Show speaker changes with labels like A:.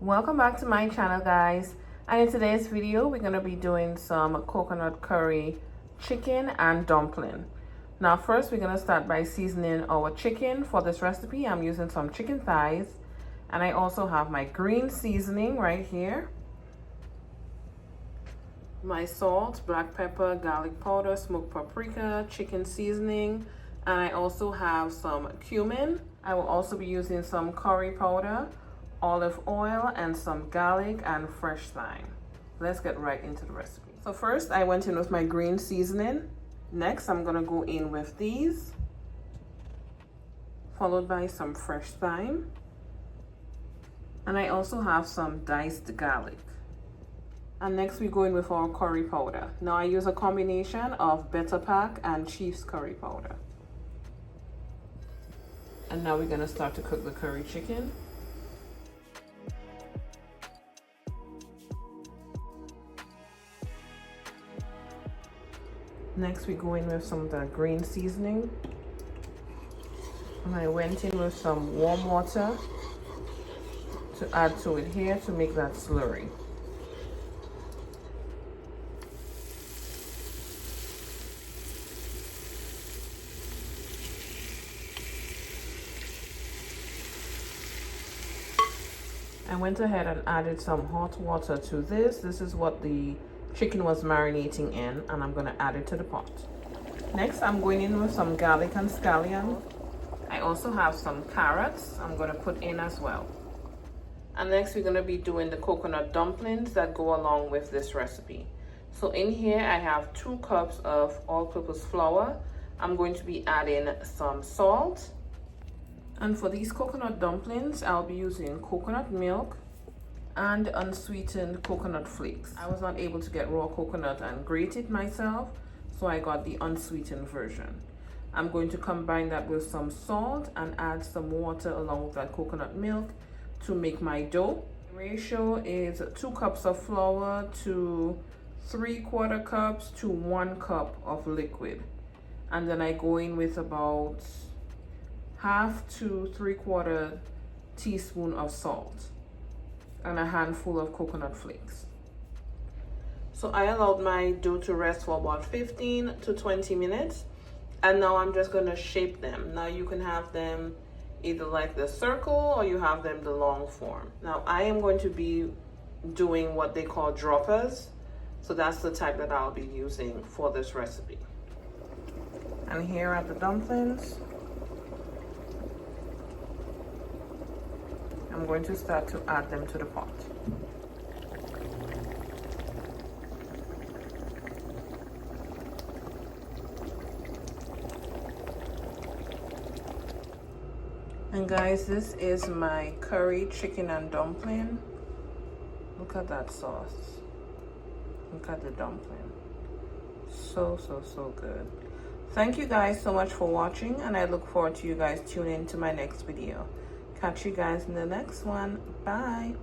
A: Welcome back to my channel, guys, and in today's video we're going to be doing some coconut curry chicken and dumpling. Now first we're going to start by seasoning our chicken. For this recipe I'm using some chicken thighs, and I also have my green seasoning right here, my salt, black pepper, garlic powder, smoked paprika, chicken seasoning, and I also have some cumin. I will also be using some curry powder, olive oil, and some garlic and fresh thyme. Let's get right into the recipe. So first I went in with my green seasoning. Next I'm gonna go in with these, followed by some fresh thyme, and I also have some diced garlic. And next we go in with our curry powder. Now I use a combination of Better Pack and Chief's curry powder. And now we're gonna start to cook the curry chicken. Next we go in with some of the green seasoning. And I went in with some warm water to add to it here to make that slurry. I went ahead and added some hot water to this. This is what the chicken was marinating in, and I'm going to add it to the pot. Next I'm going in with some garlic and scallion. I also have some carrots I'm going to put in as well. And next we're going to be doing the coconut dumplings that go along with this recipe. So in here I have 2 cups of all-purpose flour. I'm going to be adding some salt. And for these coconut dumplings, I'll be using coconut milk and unsweetened coconut flakes. I was not able to get raw coconut and grate it myself, so I got the unsweetened version. I'm going to combine that with some salt and add some water along with that coconut milk to make my dough. The ratio is 2 cups of flour to 3/4 cups to 1 cup of liquid. And then I go in with about 1/2 to 3/4 teaspoon of salt and a handful of coconut flakes. So I allowed my dough to rest for about 15 to 20 minutes, and now I'm just going to shape them. Now you can have them either like the circle or you have them the long form. Now I am going to be doing what they call droppers, so that's the type that I'll be using for this recipe. And here are the dumplings. I'm going to start to add them to the pot. And guys, this is my curry chicken and dumpling. Look at that sauce. Look at the dumpling. So good. Thank you guys so much for watching, and I look forward to you guys tuning in to my next video. Catch you guys in the next one. Bye.